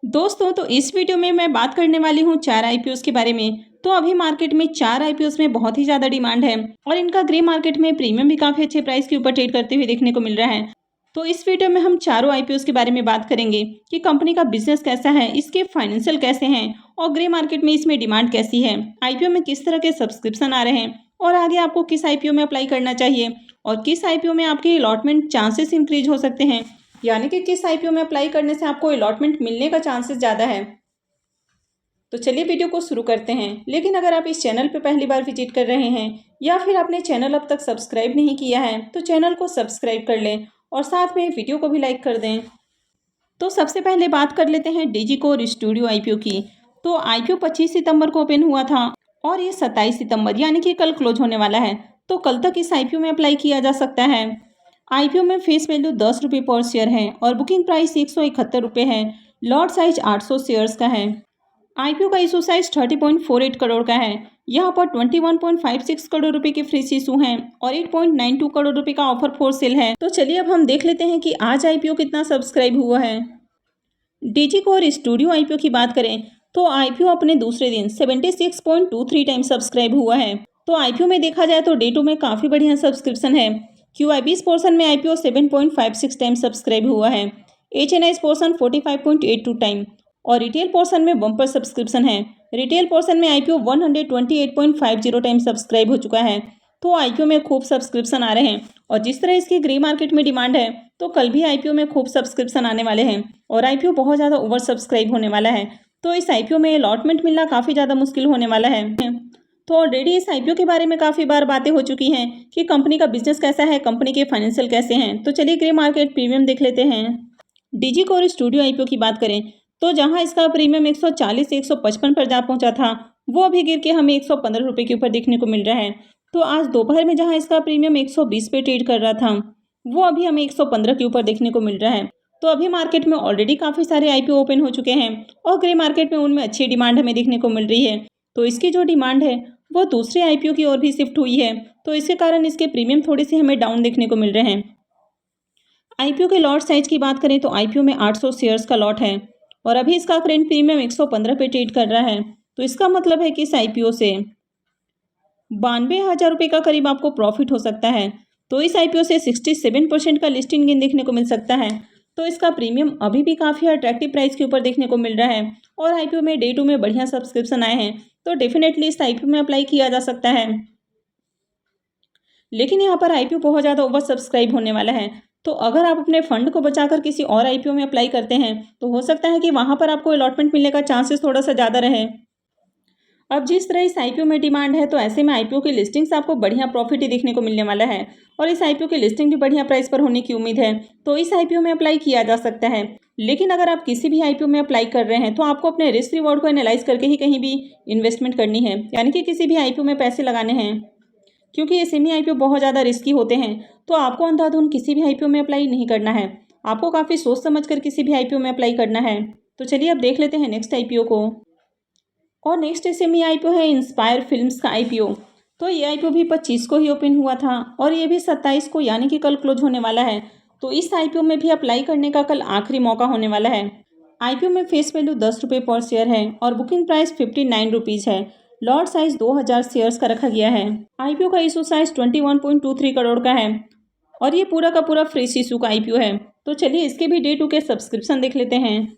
दोस्तों, तो इस वीडियो में मैं बात करने वाली हूँ 4 आईपीओस के बारे में। तो अभी मार्केट में 4 आईपीओस में बहुत ही ज़्यादा डिमांड है और इनका ग्रे मार्केट में प्रीमियम भी काफ़ी अच्छे प्राइस के ऊपर ट्रेड करते हुए देखने को मिल रहा है। तो इस वीडियो में हम चारों आईपीओस के बारे में बात करेंगे कि कंपनी का बिजनेस कैसा है, इसके फाइनेंशियल कैसे हैं और ग्रे मार्केट में इसमें डिमांड कैसी है, आईपीओ में किस तरह के सब्सक्रिप्शन आ रहे हैं और आगे आपको किस आईपीओ में अप्लाई करना चाहिए और किस आईपीओ में आपके अलॉटमेंट चांसेस इंक्रीज हो सकते हैं, यानी कि किस आईपीओ में अप्लाई करने से आपको अलॉटमेंट मिलने का चांसेस ज़्यादा है। तो चलिए वीडियो को शुरू करते हैं। लेकिन अगर आप इस चैनल पर पहली बार विजिट कर रहे हैं या फिर आपने चैनल अब तक सब्सक्राइब नहीं किया है तो चैनल को सब्सक्राइब कर लें और साथ में वीडियो को भी लाइक कर दें। तो सबसे पहले बात कर लेते हैं डिजिकोर स्टूडियो आईपीओ की। तो आईपीओ 25 सितंबर को ओपन हुआ था और ये 27 सितंबर यानी कि कल क्लोज होने वाला है। तो कल तक इस आईपीओ में अप्लाई किया जा सकता है। आईपीओ में फेस वैल्यू 10 रुपये पर शेयर है और बुकिंग प्राइस 171 रुपये है। लॉट साइज 800 शेयर्स का है। आईपीओ का इशू साइज 30.48 करोड़ का है। यहाँ पर 21.56 करोड़ रुपए के फ्रेश इशू हैं और 8.92 करोड़ रुपए का ऑफर फॉर सेल है। तो चलिए अब हम देख लेते हैं कि आज आईपीओ कितना सब्सक्राइब हुआ है। डिजिकोर स्टूडियो आईपीओ की बात करें तो आईपीओ अपने दूसरे दिन 76.23 टाइम सब्सक्राइब हुआ है। तो आईपीओ में देखा जाए तो डे 2 में काफ़ी बढ़िया सब्सक्रिप्शन है। क्यूआईबीस पोर्शन में आईपीओ 7.56 टाइम सब्सक्राइब हुआ है। एचएनआईस पोर्शन 45.82 टाइम और रिटेल पोर्शन में बम्पर सब्सक्रिप्शन है। रिटेल पोर्शन में आईपीओ 128.50 टाइम सब्सक्राइब हो चुका है। तो आईपीओ में खूब सब्सक्रिप्शन आ रहे हैं और जिस तरह इसकी ग्रे मार्केट में डिमांड है तो कल भी आईपीओ में खूब सब्सक्रिप्शन आने वाले हैं और आईपीओ बहुत ज़्यादा ओवर सब्सक्राइब होने वाला है। तो इस आईपीओ में अलॉटमेंट मिलना काफ़ी ज़्यादा मुश्किल होने वाला है। तो ऑलरेडी इस आईपीओ के बारे में काफ़ी बार बातें हो चुकी हैं कि कंपनी का बिजनेस कैसा है, कंपनी के फाइनेंशियल कैसे हैं। तो चलिए ग्रे मार्केट प्रीमियम देख लेते हैं। डिजिकोर स्टूडियो आईपीओ की बात करें तो जहां इसका प्रीमियम 140 से 155 पर जा पहुंचा था वो अभी गिर के हमें 115 रुपये के ऊपर देखने को मिल रहा है। तो आज दोपहर में जहां इसका प्रीमियम 120 पे ट्रेड कर रहा था वो अभी हमें 115 के ऊपर देखने को मिल रहा है। तो अभी मार्केट में ऑलरेडी काफ़ी सारे आईपीओ ओपन हो चुके हैं और ग्रे मार्केट में उनमें अच्छी डिमांड हमें देखने को मिल रही है। तो इसकी जो डिमांड है वो दूसरे आईपीओ की ओर भी शिफ्ट हुई है। तो इसके कारण इसके प्रीमियम थोड़ी सी हमें डाउन देखने को मिल रहे हैं। आईपीओ के लॉट साइज की बात करें तो आईपीओ में 800 शेयर्स का लॉट है और अभी इसका करेंट प्रीमियम 115 पे ट्रेड कर रहा है। तो इसका मतलब है कि इस आईपीओ से 92,000 रुपये का करीब आपको प्रॉफिट हो सकता है। तो इस आईपीओ से 67% का लिस्टिंग गेन देखने को मिल सकता है। तो इसका प्रीमियम अभी भी काफ़ी अट्रैक्टिव प्राइस के ऊपर देखने को मिल रहा है और आईपीओ में डे 2 में बढ़िया सब्सक्रिप्शन आए हैं। तो डेफिनेटली इस आईपीओ में अप्लाई किया जा सकता है। लेकिन यहाँ पर आईपीओ बहुत ज़्यादा ओवर सब्सक्राइब होने वाला है। तो अगर आप अपने फंड को बचाकर किसी और आईपीओ में अप्लाई करते हैं तो हो सकता है कि वहाँ पर आपको अलॉटमेंट मिलने का चांसेस थोड़ा सा ज़्यादा रहे। अब जिस तरह इस आईपीओ में डिमांड है तो ऐसे में आईपीओ की लिस्टिंग से आपको बढ़िया प्रॉफिट ही देखने को मिलने वाला है और इस आईपीओ की लिस्टिंग भी बढ़िया प्राइस पर होने की उम्मीद है। तो इस आईपीओ में अप्लाई किया जा सकता है। लेकिन अगर आप किसी भी आईपीओ में अप्लाई कर रहे हैं तो आपको अपने रिस्क रिवॉर्ड को एनालाइज करके ही कहीं भी इन्वेस्टमेंट करनी है, यानी कि किसी भी आईपीओ में पैसे लगाने हैं, क्योंकि ये सेमी आईपीओ बहुत ज़्यादा रिस्की होते हैं। तो आपको अंधाधुंध किसी भी आईपीओ में अप्लाई नहीं करना है, आपको काफ़ी सोच समझ कर किसी भी आईपीओ में अप्लाई करना है। तो चलिए अब देख लेते हैं नेक्स्ट आईपीओ को। और नेक्स्ट सेमी आईपीओ है इंस्पायर फिल्म्स का आईपीओ। तो ये आईपीओ भी 25 को ही ओपन हुआ था और ये भी 27 को यानी कि कल क्लोज होने वाला है। तो इस आईपीओ में भी अप्लाई करने का कल आखिरी मौका होने वाला है। आईपीओ में फेस वैल्यू 10 रुपये पर शेयर है और बुकिंग प्राइस 59 रुपीज़ है। लॉट साइज 2000 शेयर्स का रखा गया है। आईपीओ का इशू साइज 21.23 करोड़ का है और ये पूरा का पूरा फ्रेश इशू का आईपीओ है। तो चलिए इसके भी डे 2 के सब्सक्रिप्शन देख लेते हैं।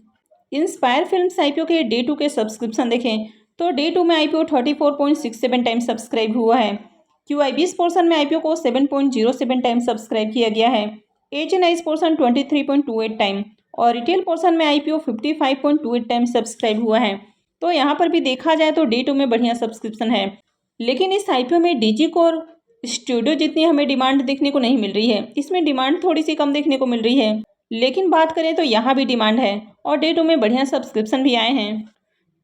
इंस्पायर फिल्म्स आईपीओ के डे 2 के सब्सक्रिप्शन देखें तो डे 2 में आईपीओ 34.67 टाइम सब्सक्राइब हुआ है। क्यूआईबीस पोर्शन में आईपीओ को 7.07 टाइम सब्सक्राइब किया गया है। एचएनआईस पोर्शन 23.28 टाइम और रिटेल पोर्शन में आईपीओ 55.28 टाइम सब्सक्राइब हुआ है। तो यहाँ पर भी देखा जाए तो डे 2 में बढ़िया सब्सक्रिप्शन है। लेकिन इस आईपीओ में डिजिकोर स्टूडियो जितनी हमें डिमांड देखने को नहीं मिल रही है, इसमें डिमांड थोड़ी सी कम देखने को मिल रही है। लेकिन बात करें तो यहाँ भी डिमांड है और डे 2 में बढ़िया सब्सक्रिप्शन भी आए हैं।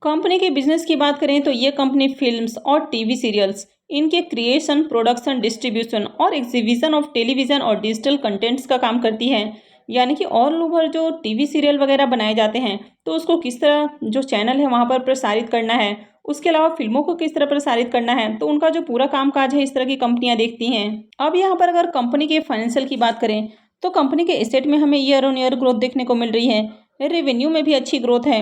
कंपनी के बिजनेस की बात करें तो ये कंपनी फिल्म्स और टीवी सीरियल्स, इनके क्रिएशन, प्रोडक्शन, डिस्ट्रीब्यूशन और एग्जीबिशन ऑफ टेलीविज़न और डिजिटल कंटेंट्स का काम करती है। यानी कि ऑल ओवर जो टीवी सीरियल वगैरह बनाए जाते हैं तो उसको किस तरह जो चैनल है वहाँ पर प्रसारित करना है, उसके अलावा फिल्मों को किस तरह प्रसारित करना है, तो उनका जो पूरा कामकाज है इस तरह की कंपनियां देखती हैं। अब यहाँ पर अगर कंपनी के फाइनेंशियल की बात करें तो कंपनी के एसेट में हमें ईयर ऑन ईयर ग्रोथ देखने को मिल रही है। रेवेन्यू में भी अच्छी ग्रोथ है।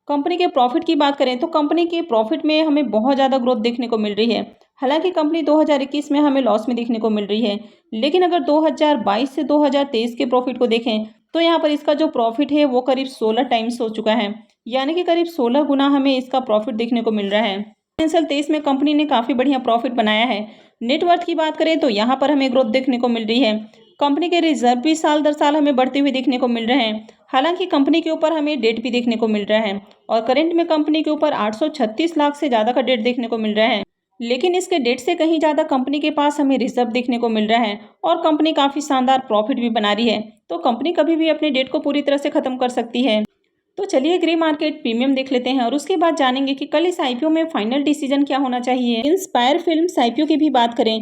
कंपनी के प्रॉफिट की बात करें तो कंपनी के प्रॉफिट में हमें बहुत ज़्यादा ग्रोथ देखने को मिल रही है। हालांकि कंपनी 2021 में हमें लॉस में देखने को मिल रही है, लेकिन अगर 2022 से 2023 के प्रॉफिट को देखें तो यहाँ पर इसका जो प्रॉफिट है वो करीब 16 टाइम्स हो चुका है, यानी कि करीब 16 गुना हमें इसका प्रॉफिट देखने को मिल रहा है। फाइनेंशियल 23 में कंपनी ने काफ़ी बढ़िया प्रॉफिट बनाया है। नेटवर्थ की बात करें तो यहाँ पर हमें ग्रोथ देखने को मिल रही है। कंपनी के रिजर्व भी साल दर साल हमें बढ़ते हुए देखने को मिल रहे हैं। हालांकि कंपनी के ऊपर हमें डेट भी देखने को मिल रहा है और करंट में कंपनी के ऊपर 836 लाख से ज़्यादा का डेट देखने को मिल रहा है। लेकिन इसके डेट से कहीं ज़्यादा कंपनी के पास हमें रिजर्व देखने को मिल रहा है और कंपनी काफ़ी शानदार प्रॉफिट भी बना रही है। तो कंपनी कभी भी अपने डेट को पूरी तरह से ख़त्म कर सकती है। तो चलिए ग्रे मार्केट प्रीमियम देख लेते हैं और उसके बाद जानेंगे कि कल इस आईपीओ में फाइनल डिसीजन क्या होना चाहिए। इंस्पायर फिल्म्स आईपीओ की भी बात करें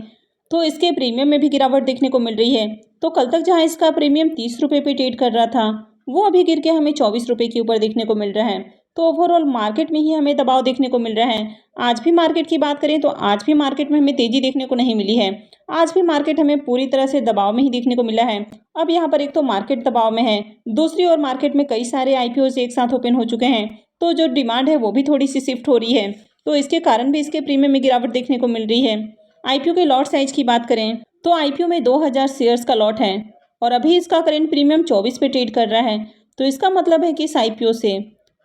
तो इसके प्रीमियम में भी गिरावट देखने को मिल रही है। तो कल तक जहां इसका प्रीमियम 30 रुपये पे ट्रेड कर रहा था, वो अभी गिर के हमें 24 रुपये के ऊपर देखने को मिल रहा है। तो ओवरऑल मार्केट में ही हमें दबाव देखने को मिल रहा है। आज भी मार्केट की बात करें तो आज भी मार्केट में हमें तेजी देखने को नहीं मिली है। आज भी मार्केट हमें पूरी तरह से दबाव में ही देखने को मिला है। अब यहाँ पर एक तो मार्केट दबाव में है, दूसरी ओर मार्केट में कई सारे आईपीओ एक साथ ओपन हो चुके हैं, तो जो डिमांड है वो भी थोड़ी सी शिफ्ट हो रही है। तो इसके कारण भी इसके प्रीमियम में गिरावट देखने को मिल रही है। आईपीओ के लॉट साइज की बात करें तो आईपीओ में 2000 शेयर्स का लॉट है और अभी इसका करंट प्रीमियम 24 पे ट्रेड कर रहा है। तो इसका मतलब है कि इस आईपीओ से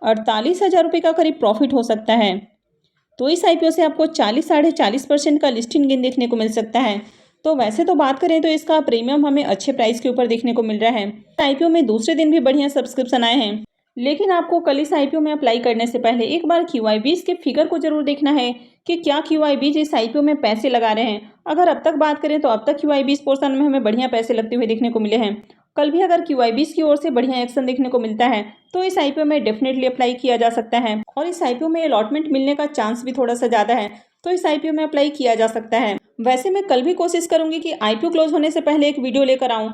48,000 रुपये का करीब प्रॉफिट हो सकता है। तो इस आईपीओ से आपको 40-40.5% का लिस्टिंग गेन देखने को मिल सकता है। तो वैसे तो बात करें तो इसका प्रीमियम हमें अच्छे प्राइस के ऊपर देखने को मिल रहा है। आईपीओ में दूसरे दिन भी बढ़िया सब्सक्रिप्शन आए हैं, लेकिन आपको कल इस आईपीओ में अप्लाई करने से पहले एक बार QIBs के फिगर को जरूर देखना है कि क्या QIBs इस आईपीओ में पैसे लगा रहे हैं। अगर अब तक बात करें तो अब तक QIBs पोर्शन में हमें बढ़िया पैसे लगते हुए देखने को मिले हैं। कल भी अगर QIBs की ओर से बढ़िया एक्शन देखने को मिलता है तो इस आईपीओ में डेफिनेटली अप्लाई किया जा सकता है और इस आईपीओ में अलॉटमेंट मिलने का चांस भी थोड़ा सा ज़्यादा है, तो इस आईपीओ में अप्लाई किया जा सकता है। वैसे मैं कल भी कोशिश करूंगी कि आईपीओ क्लोज होने से पहले एक वीडियो लेकर आऊं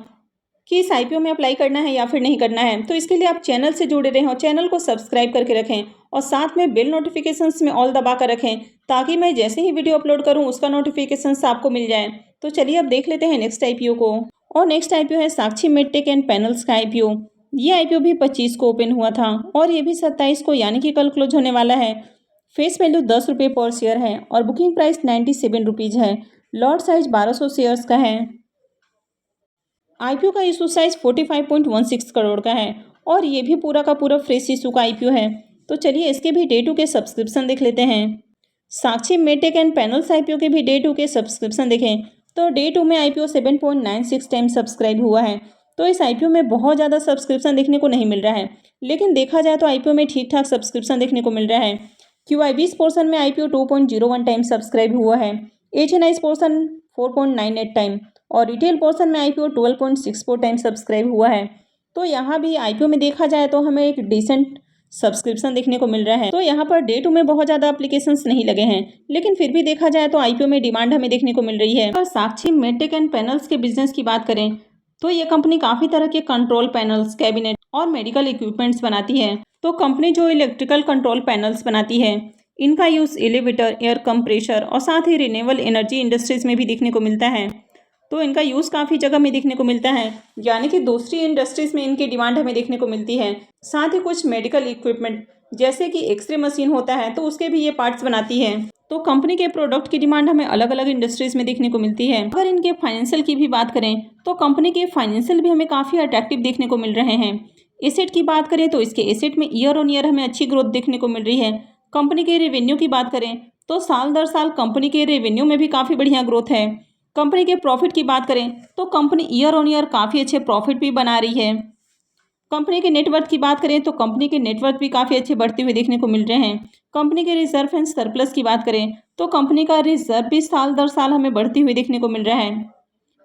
कि इस आईपीओ में अप्लाई करना है या फिर नहीं करना है। तो इसके लिए आप चैनल से जुड़े रहें और चैनल को सब्सक्राइब करके रखें और साथ में बेल नोटिफिकेशंस में ऑल दबा कर रखें, ताकि मैं जैसे ही वीडियो अपलोड करूं उसका नोटिफिकेशंस आपको मिल जाए। तो चलिए अब देख लेते हैं नेक्स्ट आईपीओ को। और नेक्स्ट आईपीओ है साक्षी मेडटेक एंड पैनल्स का आईपीओ। ये आईपीओ भी 25 को ओपन हुआ था और ये भी 27 को यानी कि कल क्लोज होने वाला है। फेस वैल्यू 10 रुपये पर शेयर है और बुकिंग प्राइस 97 रुपीज़ है। लॉट साइज 1200 शेयर्स का है। आईपीओ का इशू साइज 45.16 करोड़ का है और ये भी पूरा का पूरा फ्रेश इशू का आईपीओ है। तो चलिए इसके भी डे 2 के सब्सक्रिप्शन देख लेते हैं। साक्षी मेडटेक एंड पैनल्स आईपीओ के भी डे 2 के सब्सक्रिप्शन देखें तो डे 2 में आईपीओ 7.96 टाइम सब्सक्राइब हुआ है। तो इस आईपीओ में बहुत ज़्यादा सब्सक्रिप्शन देखने को नहीं मिल रहा है, लेकिन देखा जाए तो आईपीओ में ठीक ठाक सब्सक्रिप्शन देखने को मिल रहा है। QIBs पोर्शन में आईपीओ 2.01 टाइम सब्सक्राइब हुआ है, HNIs पोर्शन 4.98 टाइम और रिटेल पोर्शन में आईपीओ 12.64 टाइम सब्सक्राइब हुआ है। तो यहाँ भी आईपीओ में देखा जाए तो हमें एक डिसेंट सब्सक्रिप्शन देखने को मिल रहा है। तो यहाँ पर डे 2 में बहुत ज़्यादा एप्लीकेशंस नहीं लगे हैं, लेकिन फिर भी देखा जाए तो आईपीओ में डिमांड हमें देखने को मिल रही है। अगर साक्षी मेडटेक एंड पैनल्स के बिजनेस की बात करें तो ये कंपनी काफ़ी तरह के कंट्रोल पैनल्स, कैबिनेट और मेडिकल इक्विपमेंट्स बनाती है। तो कंपनी जो इलेक्ट्रिकल कंट्रोल पैनल्स बनाती है, इनका यूज़ एलिवेटर, एयर कंप्रेशर और साथ ही रिन्यूएबल एनर्जी इंडस्ट्रीज़ में भी देखने को मिलता है। तो इनका यूज़ काफ़ी जगह में देखने को मिलता है, यानी कि दूसरी इंडस्ट्रीज़ में इनकी डिमांड हमें देखने को मिलती है। साथ ही कुछ मेडिकल इक्विपमेंट जैसे कि एक्सरे मशीन होता है तो उसके भी ये पार्ट्स बनाती है। तो कंपनी के प्रोडक्ट की डिमांड हमें अलग अलग इंडस्ट्रीज़ में देखने को मिलती है। अगर इनके फाइनेंशियल की भी बात करें तो कंपनी के फाइनेंशियल भी हमें काफ़ी अट्रैक्टिव देखने को मिल रहे हैं। एसेट की बात करें तो इसके एसेट में ईयर ऑन ईयर हमें अच्छी ग्रोथ देखने को मिल रही है। कंपनी के रेवेन्यू की बात करें तो साल दर साल कंपनी के रेवेन्यू में भी काफ़ी बढ़िया ग्रोथ है। कंपनी के प्रॉफिट की बात करें तो कंपनी ईयर ऑन ईयर काफ़ी अच्छे प्रॉफिट भी बना रही है। कंपनी के नेटवर्थ की बात करें तो कंपनी के नेटवर्थ भी काफ़ी अच्छे बढ़ते हुए देखने को मिल रहे हैं। कंपनी के रिजर्व एंड सरप्लस की बात करें तो कंपनी का रिजर्व भी साल दर साल हमें बढ़ते हुए देखने को मिल रहा है।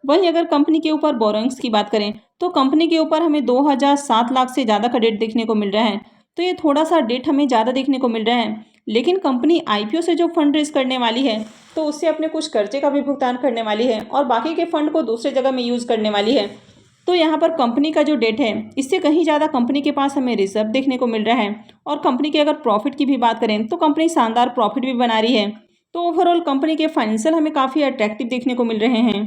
वहीं अगर कंपनी के ऊपर बोरोइंग्स की बात करें तो कंपनी के ऊपर हमें 2007 लाख से ज़्यादा का डेट देखने को मिल रहा है। तो ये थोड़ा सा डेट हमें ज़्यादा देखने को मिल रहा है, लेकिन कंपनी आईपीओ से जो फंड रेज करने वाली है तो उससे अपने कुछ कर्जे का भी भुगतान करने वाली है और बाकी के फंड को दूसरे जगह में यूज़ करने वाली है। तो यहाँ पर कंपनी का जो डेट है इससे कहीं ज़्यादा कंपनी के पास हमें रिजर्व देखने को मिल रहा है। और कंपनी के अगर प्रॉफिट की भी बात करें तो कंपनी शानदार प्रॉफिट भी बना रही है। तो ओवरऑल कंपनी के फाइनेंशियल हमें काफ़ी अट्रैक्टिव देखने को मिल रहे हैं।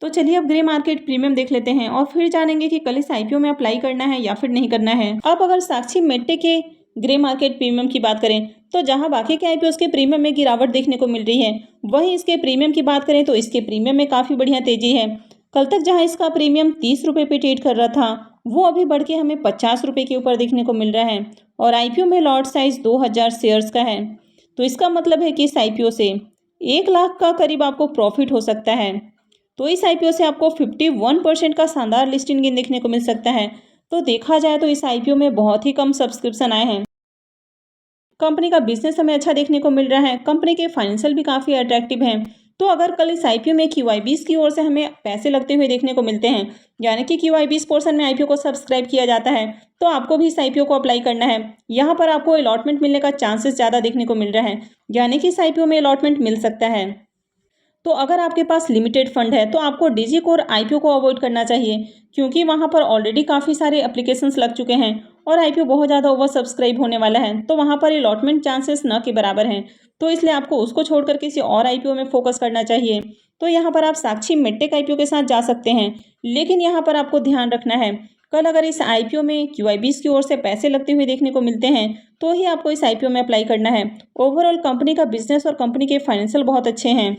तो चलिए अब ग्रे मार्केट प्रीमियम देख लेते हैं और फिर जानेंगे कि कल इस आईपीओ में अप्लाई करना है या फिर नहीं करना है। अब अगर साक्षी मेडटेक के ग्रे मार्केट प्रीमियम की बात करें तो जहां बाकी के आईपीओ के प्रीमियम में गिरावट देखने को मिल रही है, वहीं इसके प्रीमियम की बात करें तो इसके प्रीमियम में काफ़ी बढ़िया तेजी है। कल तक जहां इसका प्रीमियम 30 रुपये पे ट्रेड कर रहा था, वो अभी बढ़ के हमें 50 रुपये के ऊपर देखने को मिल रहा है और आईपीओ में लॉट साइज 2000 शेयर्स का है। तो इसका मतलब है कि इस आईपीओ से 1 लाख का करीब आपको प्रॉफिट हो सकता है। तो इस आईपीओ से आपको 51% का शानदार लिस्टिंग गेन देखने को मिल सकता है। तो देखा जाए तो इस आईपीओ में बहुत ही कम सब्सक्रिप्शन आए हैं। कंपनी का बिजनेस हमें अच्छा देखने को मिल रहा है, कंपनी के फाइनेंशियल भी काफ़ी अट्रैक्टिव हैं। तो अगर कल इस आईपीओ में क्यूआईबीस की ओर से हमें पैसे लगते हुए देखने को मिलते हैं, यानी कि क्यूआईबीस पोर्शन में आईपीओ को सब्सक्राइब किया जाता है, तो आपको भी इस आईपीओ को अप्लाई करना है। यहाँ पर आपको अलॉटमेंट मिलने का चांसेस ज़्यादा देखने को मिल रहा है, यानी कि इस आईपीओ में अलॉटमेंट मिल सकता है। तो अगर आपके पास लिमिटेड फंड है तो आपको डीजी कोर आईपीओ को अवॉइड करना चाहिए, क्योंकि वहाँ पर ऑलरेडी काफ़ी सारे एप्लीकेशंस लग चुके हैं और आईपीओ बहुत ज़्यादा ओवर सब्सक्राइब होने वाला है, तो वहाँ पर अलॉटमेंट चांसेस न के बराबर हैं। तो इसलिए आपको उसको छोड़कर किसी और आईपीओ में फोकस करना चाहिए। तो यहाँ पर आप साक्षी मेडटेक आईपीओ के साथ जा सकते हैं, लेकिन यहाँ पर आपको ध्यान रखना है, कल अगर इस आईपीओ में क्यूआईबीस की ओर से पैसे लगते हुए देखने को मिलते हैं तो ही आपको इस आईपीओ में अप्लाई करना है। ओवरऑल कंपनी का बिजनेस और कंपनी के फाइनेंशियल बहुत अच्छे हैं,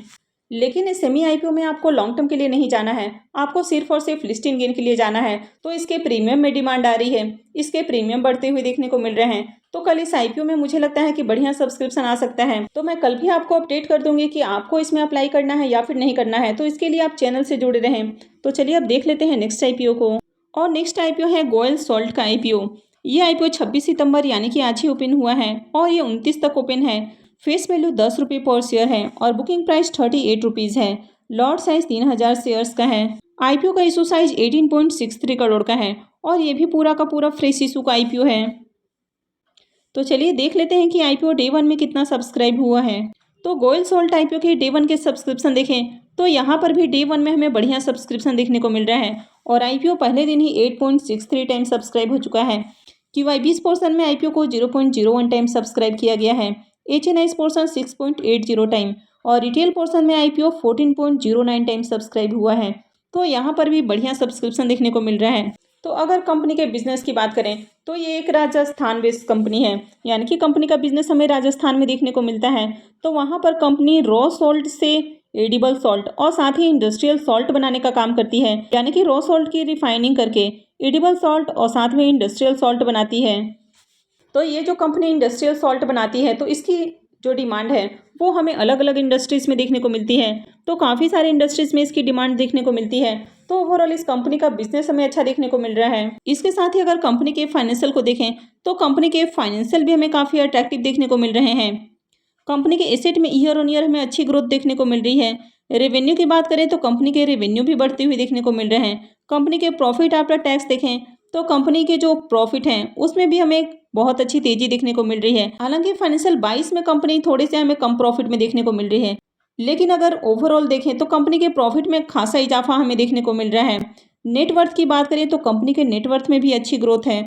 लेकिन इस सेमी आईपीओ में आपको लॉन्ग टर्म के लिए नहीं जाना है, आपको सिर्फ और सिर्फ लिस्टिंग गेन के लिए जाना है। तो इसके प्रीमियम में डिमांड आ रही है, इसके प्रीमियम बढ़ते हुए देखने को मिल रहे हैं। तो कल इस आईपीओ में मुझे लगता है कि बढ़िया सब्सक्रिप्शन आ सकता है। तो मैं कल भी आपको अपडेट कर दूंगी कि आपको इसमें अप्लाई करना है या फिर नहीं करना है, तो इसके लिए आप चैनल से जुड़े रहें। तो चलिए अब देख लेते हैं नेक्स्ट आईपीओ को। और नेक्स्ट आईपीओ है गोयल सॉल्ट का आईपीओ। ये आईपीओ 26 सितंबर यानी कि आज ही ओपन हुआ है और ये 29 तक ओपन है। फेस वैल्यू 10 रुपये पर शेयर है और बुकिंग प्राइस 38 रुपीज़ है। लॉट साइज 3000 शेयर्स का है। आईपीओ का इशू साइज 18.63 करोड़ का है और ये भी पूरा का पूरा फ्रेश इशू का आईपीओ है। तो चलिए देख लेते हैं कि आईपीओ डे 1 में कितना सब्सक्राइब हुआ है। तो गोयल सॉल्ट आईपीओ के डे 1 के सब्सक्रिप्शन देखें तो यहाँ पर भी डे 1 में हमें बढ़िया सब्सक्रिप्शन देखने को मिल रहा है और आईपीओ पहले दिन ही 8.63 टाइम सब्सक्राइब हो चुका है। क्यूआईबीस पोर्शन में आईपीओ को 0.01 टाइम सब्सक्राइब किया गया है, एचएनआईस पोर्शन 6.80 टाइम और रिटेल पोर्शन में आईपीओ 14.09 टाइम सब्सक्राइब हुआ है। तो यहाँ पर भी बढ़िया सब्सक्रिप्शन देखने को मिल रहा है। तो अगर कंपनी के बिजनेस की बात करें तो ये एक राजस्थान बेस्ड कंपनी है, यानी कि कंपनी का बिजनेस हमें राजस्थान में देखने को मिलता है। तो वहाँ पर कंपनी रॉ सॉल्ट से एडिबल सॉल्ट और साथ ही इंडस्ट्रियल सॉल्ट बनाने का काम करती है, यानी कि रॉ सॉल्ट की रिफाइनिंग करके एडिबल सॉल्ट और साथ में इंडस्ट्रियल सॉल्ट बनाती है। तो ये जो कंपनी इंडस्ट्रियल सॉल्ट बनाती है तो इसकी जो डिमांड है वो हमें अलग अलग इंडस्ट्रीज़ में देखने को मिलती है। तो काफ़ी सारे इंडस्ट्रीज़ में इसकी डिमांड देखने को मिलती है। तो ओवरऑल इस कंपनी का बिजनेस हमें अच्छा देखने को मिल रहा है। इसके साथ ही अगर कंपनी के फाइनेंशियल को देखें तो कंपनी के फाइनेंशियल भी हमें काफ़ी अट्रैक्टिव देखने को मिल रहे हैं। कंपनी के एसेट में ईयर ऑन ईयर हमें अच्छी ग्रोथ देखने को मिल रही है। रेवेन्यू की बात करें तो कंपनी के रेवेन्यू भी बढ़ते हुए देखने को मिल रहे हैं। कंपनी के प्रॉफिट आफ्टर टैक्स देखें तो कंपनी के जो प्रॉफिट हैं उसमें भी हमें बहुत अच्छी तेजी देखने को मिल रही है। हालांकि फाइनेंशियल 22 में कंपनी थोड़े से हमें कम प्रॉफिट में देखने को मिल रही है, लेकिन अगर ओवरऑल देखें तो कंपनी के प्रॉफिट में खासा इजाफा हमें देखने को मिल रहा है। नेटवर्थ की बात करें तो कंपनी के नेटवर्थ में भी अच्छी ग्रोथ है।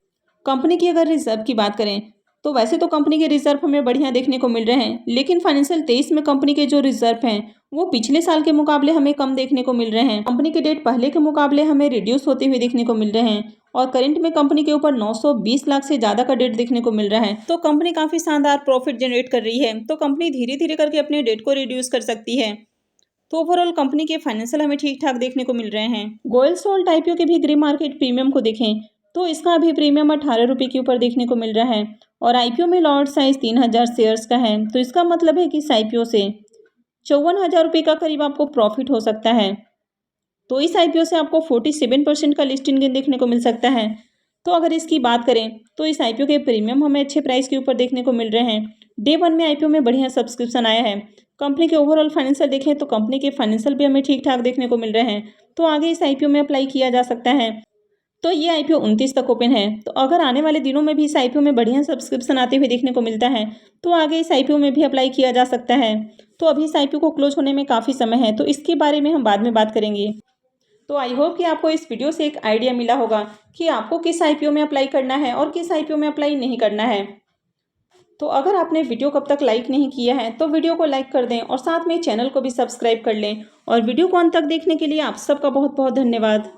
कंपनी की अगर रिजर्व की बात करें तो वैसे तो कंपनी के रिजर्व हमें बढ़िया देखने को मिल रहे हैं, लेकिन फाइनेंशियल 23 में कंपनी के जो रिजर्व हैं वो पिछले साल के मुकाबले हमें कम देखने को मिल रहे हैं। कंपनी के डेट पहले के मुकाबले हमें रिड्यूस होते हुए देखने को मिल रहे हैं और करंट में कंपनी के ऊपर 920 लाख से ज़्यादा का डेट देखने को मिल रहा है। तो कंपनी काफ़ी शानदार प्रॉफिट जनरेट कर रही है, तो कंपनी धीरे धीरे करके अपने डेट को रिड्यूस कर सकती है। तो ओवरऑल कंपनी के फाइनेंशियल हमें ठीक ठाक देखने को मिल रहे हैं। गोयल सॉल्ट आईपीओ के भी ग्रे मार्केट प्रीमियम को देखें तो इसका अभी प्रीमियम 18 रुपये के ऊपर देखने को मिल रहा है और आईपीओ में लॉट साइज 3000 शेयर्स का है। तो इसका मतलब है कि इस आईपीओ से 54,000 रुपये का करीब आपको प्रॉफिट हो सकता है। तो इस आईपीओ से आपको 47% का लिस्टिंग गेन देखने को मिल सकता है। तो अगर इसकी बात करें तो इस आईपीओ के प्रीमियम हमें अच्छे प्राइस के ऊपर देखने को मिल रहे हैं। डे 1 में आईपीओ में बढ़िया सब्सक्रिप्शन आया है। कंपनी के ओवरऑल फाइनेंशियल देखें तो कंपनी के फाइनेंशियल भी हमें ठीक ठाक देखने को मिल रहे हैं। तो आगे इस आईपीओ में अप्लाई किया जा सकता है। तो ये आईपीओ 29 तक ओपन है। तो अगर आने वाले दिनों में भी इस आईपीओ में बढ़िया सब्सक्रिप्शन आते हुए देखने को मिलता है तो आगे इस आईपीओ में भी अप्लाई किया जा सकता है। तो अभी इस आईपीओ को क्लोज होने में काफ़ी समय है, तो इसके बारे में हम बाद में बात करेंगे। तो आई होप कि आपको इस वीडियो से एक आइडिया मिला होगा कि आपको किस आईपीओ में अप्लाई करना है और किस आईपीओ में अप्लाई नहीं करना है। तो अगर आपने वीडियो को अब तक लाइक नहीं किया है तो वीडियो को लाइक कर दें और साथ में चैनल को भी सब्सक्राइब कर लें। और वीडियो को अंत तक देखने के लिए आप सबका बहुत बहुत धन्यवाद।